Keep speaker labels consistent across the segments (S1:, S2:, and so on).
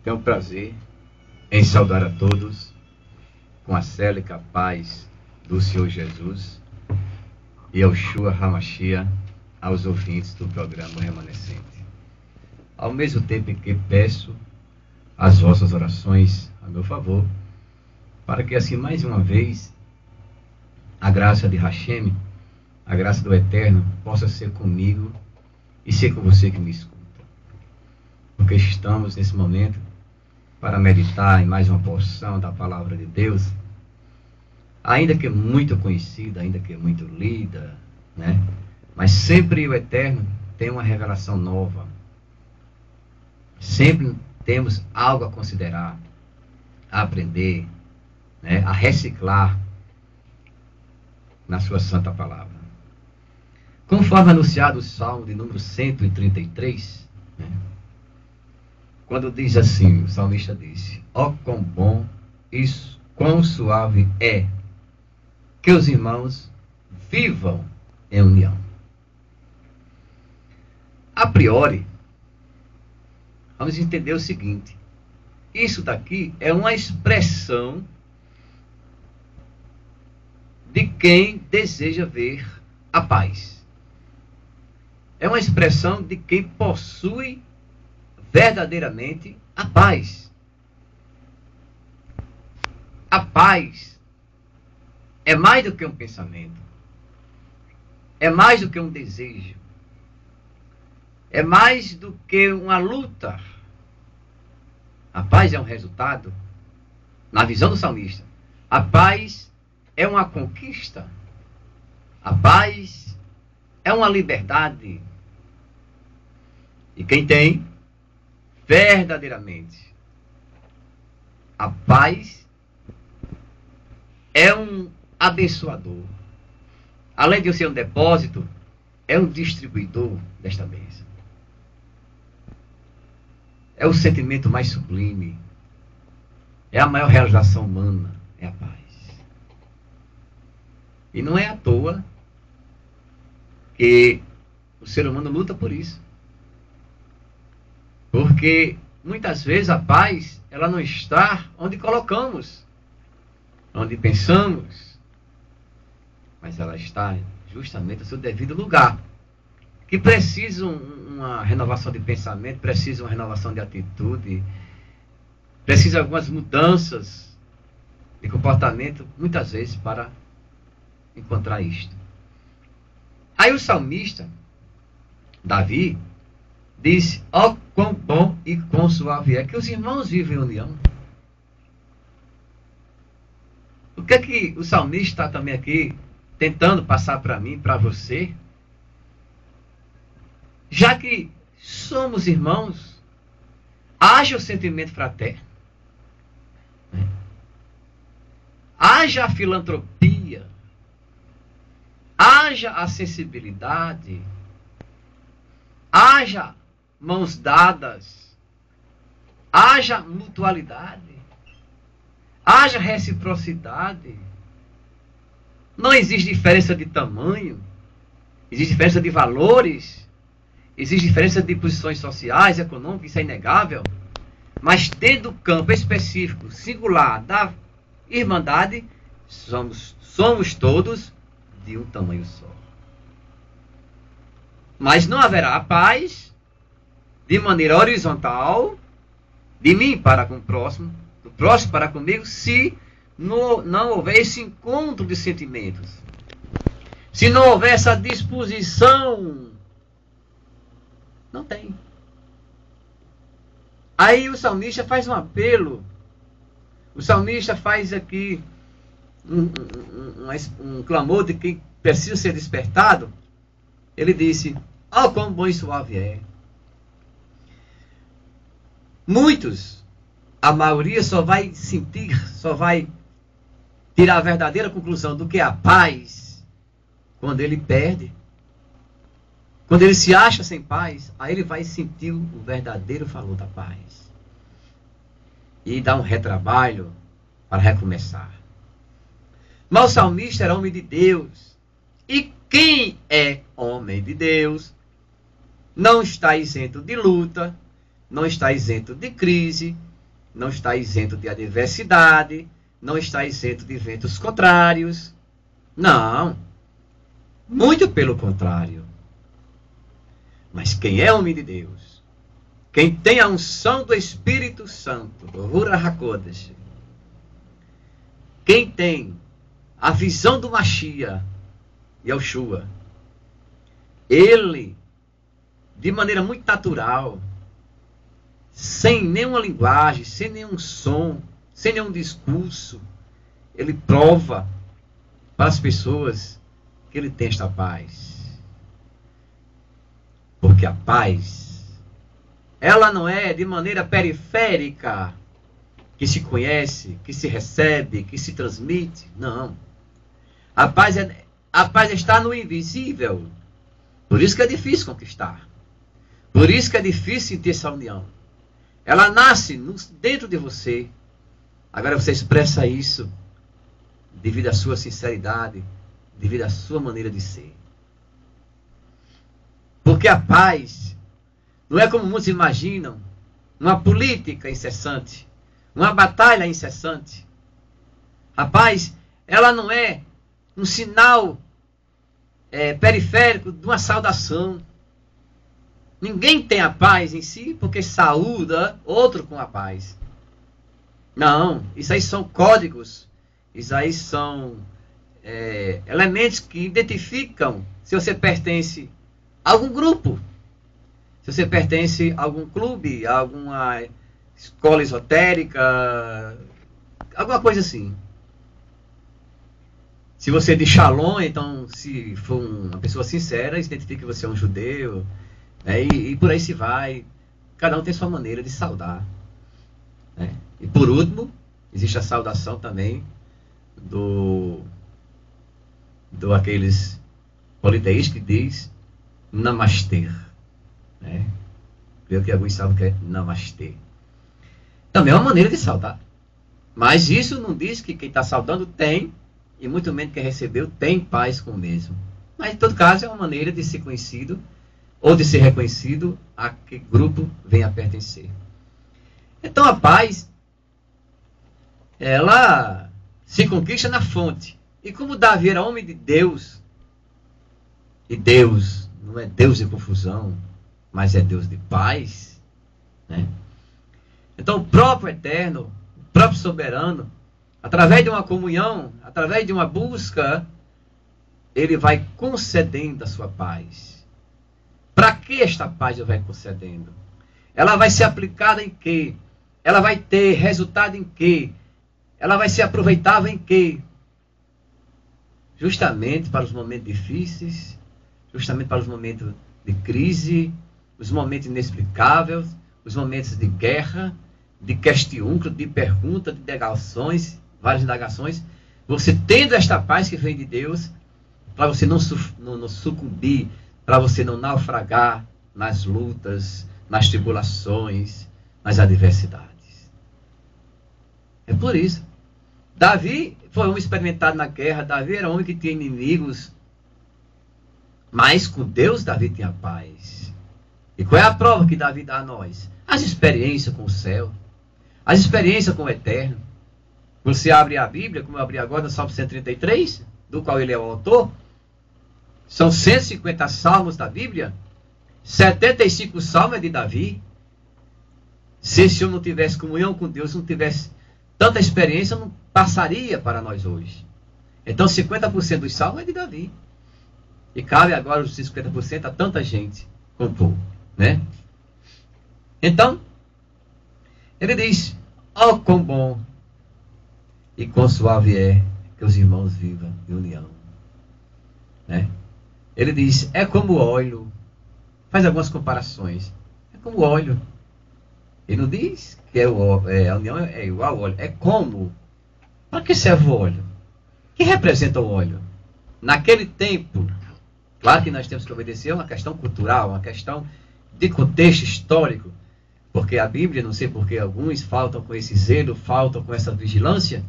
S1: Tenho o prazer em saudar a todos com a célica paz do Senhor Jesus e Yeshua HaMashiach aos ouvintes do programa Remanescente. Ao mesmo tempo que peço as vossas orações a meu favor, para que assim mais uma vez a graça de Hashem, a graça do Eterno, possa ser comigo e ser com você que me escuta. Porque estamos nesse momento para meditar em mais uma porção da palavra de Deus, ainda que muito conhecida, ainda que muito lida, né? Mas sempre o Eterno tem uma revelação nova. Sempre temos algo a considerar, a aprender, né? A reciclar na sua santa palavra. Conforme anunciado o Salmo de número 133, né? Quando diz assim, o salmista disse: ó quão bom e quão suave é que os irmãos vivam em união. A priori, vamos entender o seguinte: isso daqui é uma expressão de quem deseja ver a paz. É uma expressão de quem possui verdadeiramente a paz. A paz é mais do que um pensamento, é mais do que um desejo, é mais do que uma luta. A paz é um resultado, na visão do salmista. A paz é uma conquista. A paz é uma liberdade. E quem tem verdadeiramente a paz é um abençoador. Além de ser um depósito, é um distribuidor desta bênção. É o sentimento mais sublime. É a maior realização humana. É a paz. E não é à toa que o ser humano luta por isso. Porque muitas vezes a paz, ela não está onde colocamos, onde pensamos, mas ela está justamente no seu devido lugar. Que precisa uma renovação de pensamento, precisa uma renovação de atitude, precisa algumas mudanças de comportamento, muitas vezes, para encontrar isto. Aí o salmista, Davi, disse: ó quão bom e quão suave é que os irmãos vivem em união. O que é que o salmista está também aqui tentando passar para mim, para você? Já que somos irmãos, haja o sentimento fraterno, né? Haja a filantropia, haja a sensibilidade, haja mãos dadas, haja mutualidade, haja reciprocidade. Não existe diferença de tamanho, existe diferença de valores, existe diferença de posições sociais, econômicas, isso é inegável. Mas dentro do campo específico, singular da irmandade, somos todos de um tamanho só. Mas não haverá paz de maneira horizontal, de mim para com o próximo, do próximo para comigo, se não houver esse encontro de sentimentos. Se não houver essa disposição, não tem. Aí o salmista faz um apelo. O salmista faz aqui um clamor de que precisa ser despertado. Ele disse: ó quão bom e suave é. Muitos, a maioria só vai sentir, só vai tirar a verdadeira conclusão do que é a paz quando ele perde. Quando ele se acha sem paz, aí ele vai sentir o verdadeiro valor da paz. E dá um retrabalho para recomeçar. Mas o salmista era homem de Deus. E quem é homem de Deus não está isento de luta, não está isento de crise, não está isento de adversidade, não está isento de ventos contrários. Não. Muito pelo contrário. Mas quem é homem de Deus, quem tem a unção do Espírito Santo, quem tem a visão do Mashiach, Yeshua, ele, de maneira muito natural, sem nenhuma linguagem, sem nenhum som, sem nenhum discurso, ele prova para as pessoas que ele tem esta paz. Porque a paz, ela não é de maneira periférica, que se conhece, que se recebe, que se transmite. Não. A paz está no invisível. Por isso que é difícil conquistar. Por isso que é difícil ter essa união. Ela nasce dentro de você. Agora você expressa isso devido à sua sinceridade, devido à sua maneira de ser. Porque a paz não é como muitos imaginam, uma política incessante, uma batalha incessante. A paz, ela não é um sinal periférico de uma saudação. Ninguém tem a paz em si porque saúda outro com a paz. Não, isso aí são códigos, isso aí são elementos que identificam se você pertence a algum grupo, se você pertence a algum clube, a alguma escola esotérica, alguma coisa assim. Se você é de Shalom, então, se for uma pessoa sincera, identifica que você é um judeu, né? E por aí se vai. Cada um tem sua maneira de saudar, né? E por último, existe a saudação também do aqueles politeístas que diz Namastê, né? Creio que alguns sabem o que é Namastê. Também é uma maneira de saudar. Mas isso não diz que quem está saudando tem, e muito menos quem recebeu tem paz com o mesmo. Mas em todo caso é uma maneira de ser conhecido ou de ser reconhecido a que grupo venha a pertencer. Então a paz, ela se conquista na fonte. E como Davi era homem de Deus, e Deus não é Deus de confusão, mas é Deus de paz, né? Então o próprio Eterno, o próprio Soberano, através de uma comunhão, através de uma busca, ele vai concedendo a sua paz. Para que esta paz ele vai concedendo? Ela vai ser aplicada em quê? Ela vai ter resultado em quê? Ela vai ser aproveitável em quê? Justamente para os momentos difíceis, justamente para os momentos de crise, os momentos inexplicáveis, os momentos de guerra, de questiúnculo, de pergunta, de indagações, várias indagações. Você tendo esta paz que vem de Deus, para você não sucumbir, para você não naufragar nas lutas, nas tribulações, nas adversidades. É por isso. Davi foi um experimentado na guerra. Davi era um homem que tinha inimigos. Mas com Deus, Davi tinha paz. E qual é a prova que Davi dá a nós? As experiências com o céu. As experiências com o Eterno. Você abre a Bíblia, como eu abri agora no Salmo 133, do qual ele é o autor. São 150 salmos da Bíblia. 75 salmos é de Davi. Se esse homem não tivesse comunhão com Deus, não tivesse tanta experiência, não passaria para nós hoje. Então 50% dos salmos é de Davi. E cabe agora os 50% a tanta gente compor, né? Então, ele diz: ó, quão bom e quão suave é que os irmãos vivam em união, né? Ele diz: é como óleo. Faz algumas comparações. É como óleo. Ele não diz que a união é igual ao óleo. É como. Para que serve o óleo? O que representa o óleo? Naquele tempo, claro que nós temos que obedecer a uma questão cultural, uma questão de contexto histórico, porque a Bíblia, não sei porque alguns faltam com esse zelo, faltam com essa vigilância.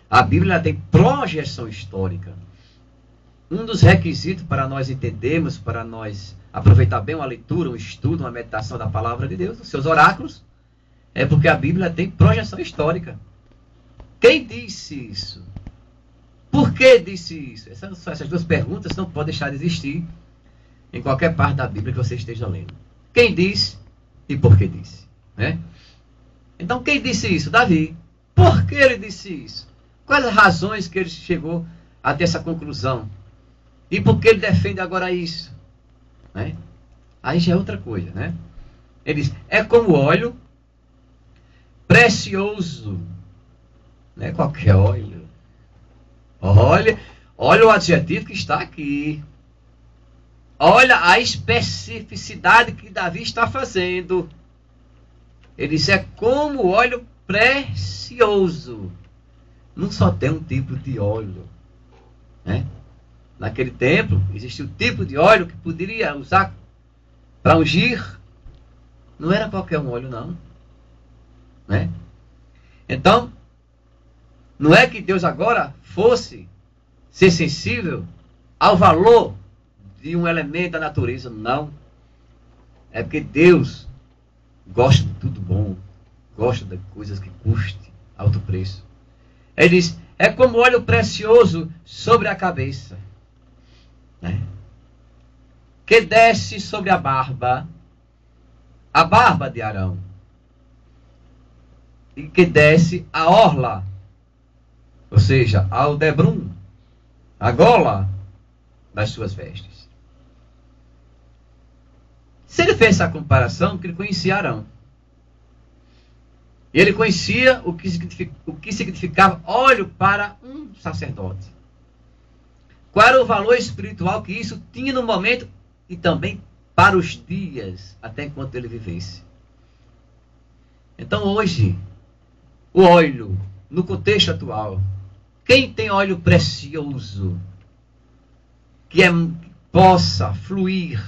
S1: A Bíblia tem projeção histórica. Um dos requisitos para nós entendermos, para nós aproveitar bem uma leitura, um estudo, uma meditação da palavra de Deus, os seus oráculos, É porque a Bíblia tem projeção histórica. Quem disse isso? Por que disse isso? Essas duas perguntas não podem deixar de existir em qualquer parte da Bíblia que você esteja lendo. Quem disse e por que disse? Né? Então, quem disse isso? Davi. Por que ele disse isso? Quais as razões que ele chegou a ter essa conclusão? E por que ele defende agora isso? Né? Aí já é outra coisa, né? Ele diz, é como óleo precioso. Não é qualquer óleo. Olha o adjetivo que está aqui. Olha a especificidade que Davi está fazendo. Ele diz, é como óleo precioso. Não só tem um tipo de óleo, né? Naquele tempo, existia o tipo de óleo que poderia usar para ungir. Não era qualquer um óleo, não. Né? Então, não é que Deus agora fosse ser sensível ao valor de um elemento da natureza, não. É porque Deus gosta de tudo bom, gosta de coisas que custe alto preço. Ele diz, é como óleo precioso sobre a cabeça, né? Que desce sobre a barba de Arão, e que desce a orla, ou seja, ao debrum, a gola das suas vestes. Se ele fez essa comparação, que ele conhecia Arão. E ele conhecia o que significava óleo para um sacerdote. Qual era o valor espiritual que isso tinha no momento e também para os dias, até enquanto ele vivesse. Então hoje, o óleo, no contexto atual, quem tem óleo precioso, que possa fluir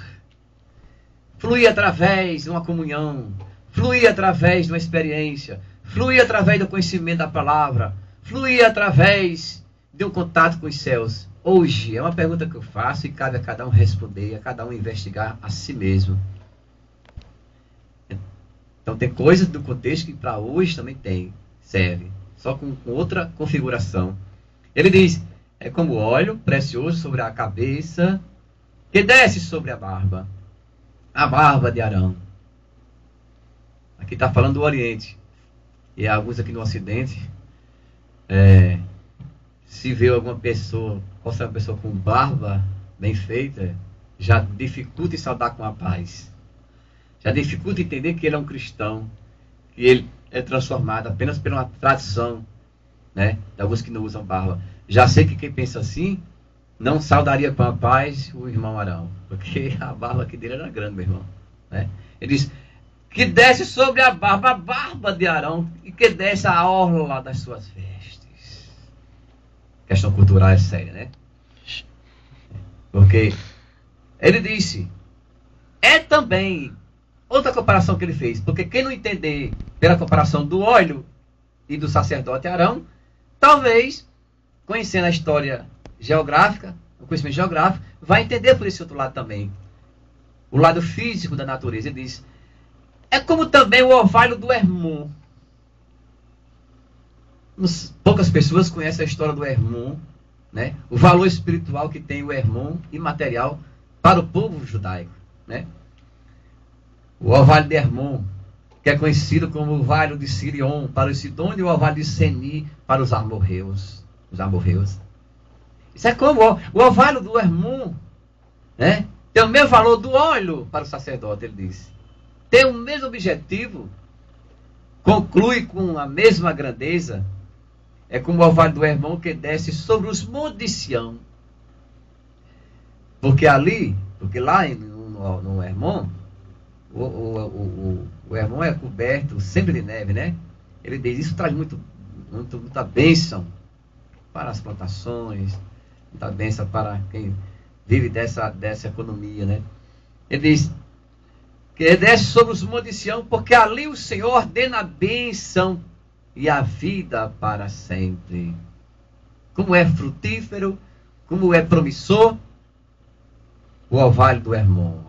S1: através de uma comunhão, fluir através de uma experiência, fluir através do conhecimento da palavra, fluir através de um contato com os céus. Hoje, é uma pergunta que eu faço e cabe a cada um responder, a cada um investigar a si mesmo. Então tem coisas do contexto que para hoje também serve, só com outra configuração. Ele diz, é como óleo precioso sobre a cabeça, que desce sobre a barba de Arão. Aqui está falando do Oriente. E alguns aqui no Ocidente, se vê alguma pessoa, ou se é uma pessoa com barba bem feita, já dificulta em saudar com a paz. Já dificulta entender que ele é um cristão, que ele é transformado apenas pela tradição, né, de alguns que não usam barba. Já sei que quem pensa assim, não saudaria com a paz o irmão Arão, porque a barba aqui dele era grande, meu irmão. Né? Ele diz, que desce sobre a barba de Arão, e que desce a orla das suas vestes. Questão cultural é séria, né? Porque ele disse, é também outra comparação que ele fez, porque quem não entender pela comparação do óleo e do sacerdote Arão, talvez, conhecendo a história geográfica, o conhecimento geográfico, vai entender por esse outro lado também. O lado físico da natureza. Ele diz, é como também o orvalho do Hermon. Poucas pessoas conhecem a história do Hermon, né? O valor espiritual que tem o Hermon e material para o povo judaico, né? O orvalho de Hermon, que é conhecido como o vale de Sirion para os Sidônios, e o orvalho de Seni para os amorreus. Isso é como o orvalho do Hermon, né? Tem o mesmo valor do óleo para o sacerdote, ele disse. Tem o mesmo objetivo, conclui com a mesma grandeza. É como o orvalho do Hermon que desce sobre os montes de Sião. Porque lá no Hermon, o Hermon é coberto sempre de neve, né? Ele diz, isso traz muita bênção para as plantações, muita bênção para quem vive dessa economia, né? Ele diz que desce sobre os montes de Sião, porque ali o Senhor ordena a bênção e a vida para sempre. Como é frutífero, como é promissor o orvalho do Hermon.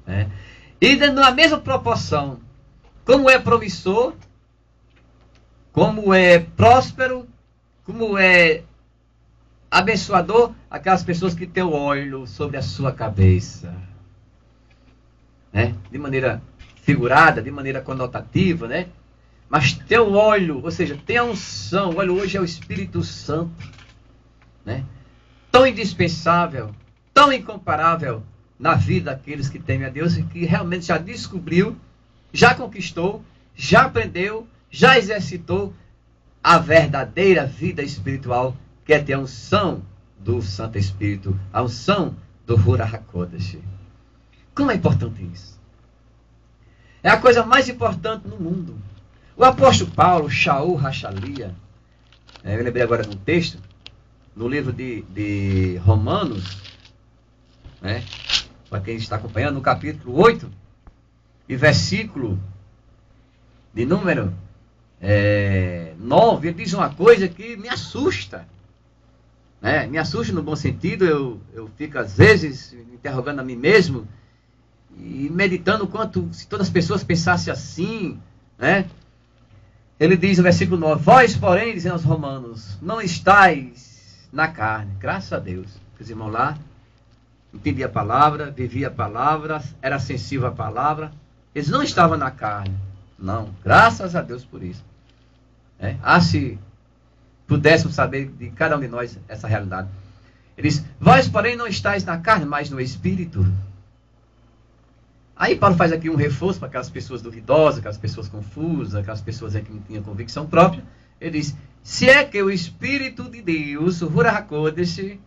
S1: Né? E na mesma proporção, como é promissor, como é próspero, como é abençoador, aquelas pessoas que têm o óleo sobre a sua cabeça. Né? De maneira figurada, de maneira conotativa, né? Mas tem o óleo, ou seja, tem a unção. O óleo hoje é o Espírito Santo, né? Tão indispensável, tão incomparável na vida daqueles que temem a Deus e que realmente já descobriu, já conquistou, já aprendeu, já exercitou a verdadeira vida espiritual, que é ter a unção do Santo Espírito, a unção do Ruach HaKodesh. Como é importante isso? É a coisa mais importante no mundo. O apóstolo Paulo, Shaul Rachalia, eu lembrei agora de um texto, no livro de Romanos, né, para quem está acompanhando, no capítulo 8, e versículo de número 9, ele diz uma coisa que me assusta. Né? Me assusta no bom sentido, eu fico às vezes me interrogando a mim mesmo, e meditando quanto, se todas as pessoas pensassem assim, né? Ele diz no versículo 9, vós, porém, dizendo aos romanos, não estáis na carne. Graças a Deus. Os irmãos lá entendiam a palavra, viviam a palavra, era sensível à palavra. Eles não estavam na carne. Não, graças a Deus por isso. Se pudéssemos saber de cada um de nós essa realidade. Ele diz, vós, porém, não estáis na carne, mas no Espírito. Aí Paulo faz aqui um reforço para aquelas pessoas duvidosas, aquelas pessoas confusas, aquelas pessoas que não tinham convicção própria. Ele diz, se é que o Espírito de Deus, o Ruach HaKodesh,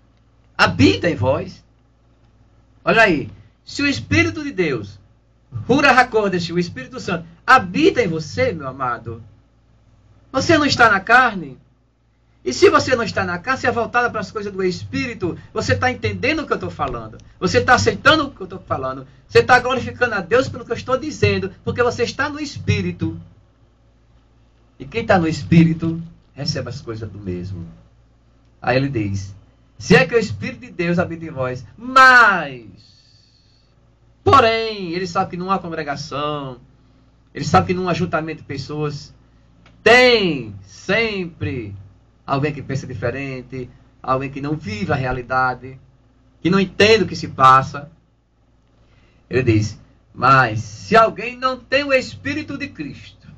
S1: habita em vós. Olha aí, se o Espírito de Deus, Ruach HaKodesh, o Espírito Santo, habita em você, meu amado, você não está na carne? E se você não está na carne, você é voltada para as coisas do Espírito, você está entendendo o que eu estou falando. Você está aceitando o que eu estou falando. Você está glorificando a Deus pelo que eu estou dizendo, porque você está no Espírito. E quem está no Espírito, recebe as coisas do mesmo. Aí ele diz, se é que o Espírito de Deus habita em vós, mas, porém, ele sabe que não há congregação, ele sabe que num ajuntamento de pessoas, tem sempre alguém que pensa diferente, alguém que não vive a realidade, que não entende o que se passa. Ele diz, mas se alguém não tem o Espírito de Cristo,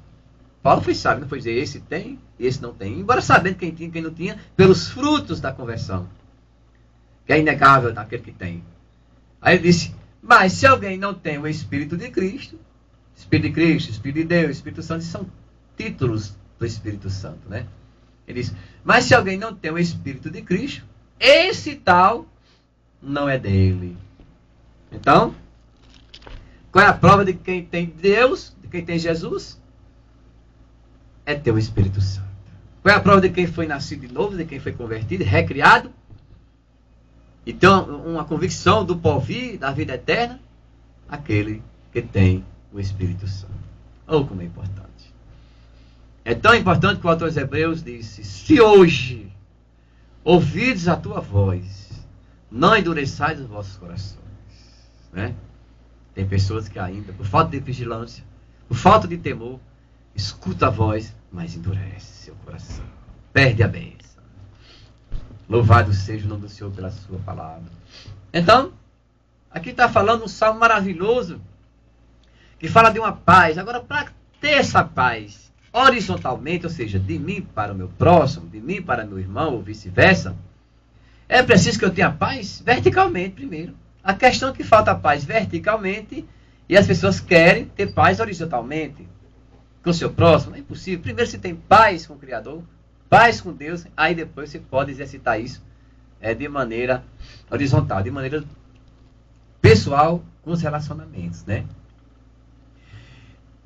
S1: Paulo foi sábio, não foi dizer, esse tem e esse não tem, embora sabendo quem tinha e quem não tinha, pelos frutos da conversão, que é inegável naquele que tem. Aí ele disse, mas se alguém não tem o Espírito de Cristo, Espírito de Cristo, Espírito de Deus, Espírito Santo, são títulos do Espírito Santo, né? Ele diz, mas se alguém não tem o Espírito de Cristo, esse tal não é dele. Então, qual é a prova de quem tem Deus, de quem tem Jesus? É ter o Espírito Santo. Qual é a prova de quem foi nascido de novo, de quem foi convertido, recriado? E tem uma convicção do porvir, da vida eterna? Aquele que tem o Espírito Santo. Oh, como é importante. É tão importante que o autor dos Hebreus disse, se hoje ouvides a tua voz, não endureçais os vossos corações. Né? Tem pessoas que ainda, por falta de vigilância, por falta de temor, escuta a voz, mas endurece seu coração. Perde a bênção. Louvado seja o nome do Senhor pela sua palavra. Então, aqui está falando um salmo maravilhoso, que fala de uma paz. Agora, para ter essa paz horizontalmente, ou seja, de mim para o meu próximo, de mim para meu irmão, ou vice-versa, é preciso que eu tenha paz verticalmente primeiro. A questão é que falta paz verticalmente e as pessoas querem ter paz horizontalmente. Com o seu próximo, é impossível. Primeiro você tem paz com o Criador, paz com Deus, aí depois você pode exercitar isso de maneira horizontal, de maneira pessoal com os relacionamentos, né?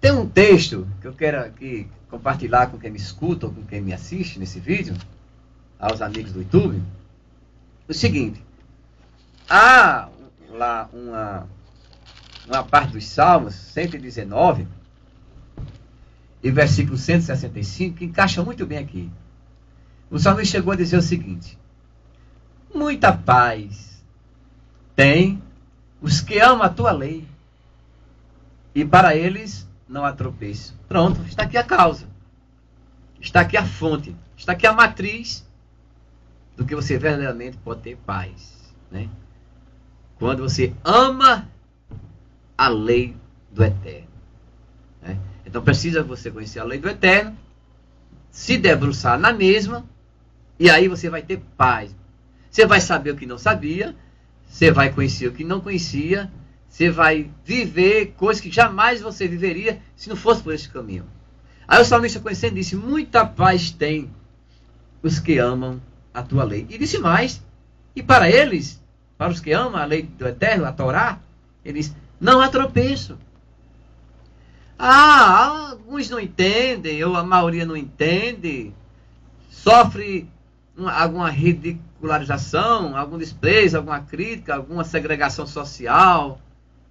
S1: Tem um texto que eu quero aqui compartilhar com quem me escuta ou com quem me assiste nesse vídeo, aos amigos do YouTube. O seguinte, há lá uma parte dos Salmos 119 e versículo 165 que encaixa muito bem aqui. O salmista chegou a dizer o seguinte, muita paz tem os que amam a tua lei, e para eles não há tropeço. Pronto, está aqui a causa. Está aqui a fonte. Está aqui a matriz do que você verdadeiramente pode ter paz, né? Quando você ama a lei do Eterno, né? Então precisa você conhecer a lei do Eterno, se debruçar na mesma, e aí você vai ter paz. Você vai saber o que não sabia, você vai conhecer o que não conhecia, você vai viver coisas que jamais você viveria se não fosse por esse caminho. Aí o salmista, conhecendo, disse: muita paz tem os que amam a tua lei. E disse mais: e para eles, para os que amam a lei do Eterno, a Torá, ele diz: não há tropeço. Alguns não entendem, ou a maioria não entende, sofre alguma ridicularização, algum desprezo, alguma crítica, alguma segregação social.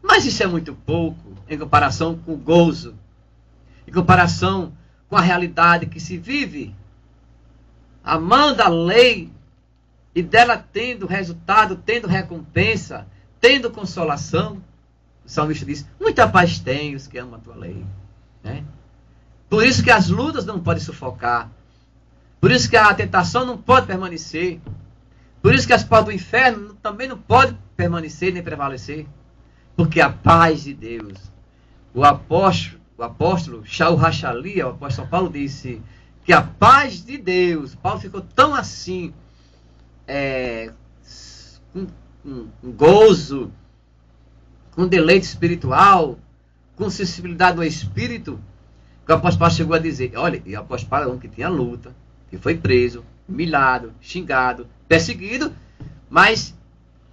S1: Mas isso é muito pouco em comparação com o gozo, em comparação com a realidade que se vive, amando a lei e dela tendo resultado, tendo recompensa, tendo consolação. O salmista diz: muita paz tem os que amam a tua lei, né? Por isso que as lutas não podem sufocar, por isso que a tentação não pode permanecer, por isso que as portas do inferno também não podem permanecer nem prevalecer, porque a paz de Deus, o apóstolo Shaul Hashali, o apóstolo Paulo, disse que a paz de Deus, Paulo ficou tão assim, com gozo, com deleite espiritual, com sensibilidade do Espírito, que o apóstolo Paulo chegou a dizer: olha, e o apóstolo Paulo é um que tinha luta, que foi preso, humilhado, xingado, perseguido, mas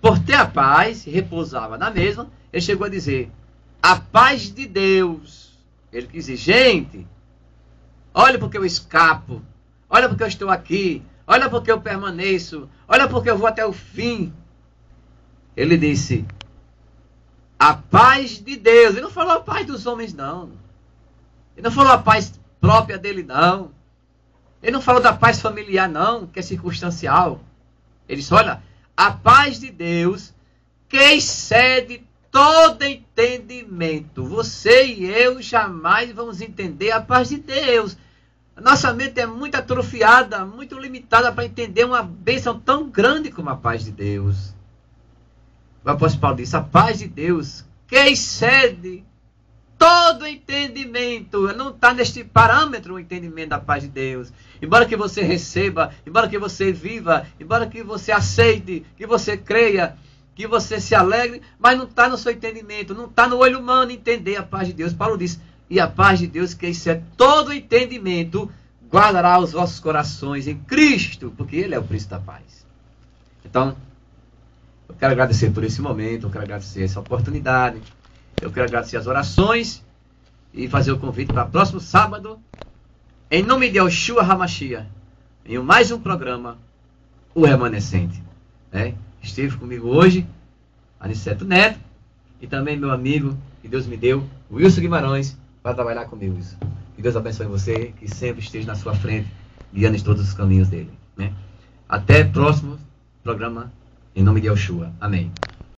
S1: por ter a paz, repousava na mesma. Ele chegou a dizer: a paz de Deus. Ele quis dizer: gente, olha porque eu escapo, olha porque eu estou aqui, olha porque eu permaneço, olha porque eu vou até o fim. Ele disse: a paz de Deus. Ele não falou a paz dos homens, não. Ele não falou a paz própria dele, não. Ele não falou da paz familiar, não, que é circunstancial. Ele disse: olha, a paz de Deus que excede todo entendimento. Você e eu jamais vamos entender a paz de Deus. A nossa mente é muito atrofiada, muito limitada para entender uma bênção tão grande como a paz de Deus. O apóstolo Paulo disse: a paz de Deus que excede todo entendimento. Não está neste parâmetro o entendimento da paz de Deus. Embora que você receba, embora que você viva, embora que você aceite, que você creia, que você se alegre, mas não está no seu entendimento, não está no olho humano entender a paz de Deus. Paulo diz: e a paz de Deus que excede todo entendimento guardará os vossos corações em Cristo, porque Ele é o príncipe da paz. Então, eu quero agradecer por esse momento, eu quero agradecer essa oportunidade, eu quero agradecer as orações e fazer o convite para próximo sábado, em nome de Yoshua HaMashiach, em mais um programa, O Remanescente. Esteve comigo hoje Aniceto Neto e também meu amigo que Deus me deu, Wilson Guimarães, para trabalhar comigo. Que Deus abençoe você, que sempre esteja na sua frente, guiando em todos os caminhos dele, né? Até o próximo programa, em nome de Yoshua. Amém.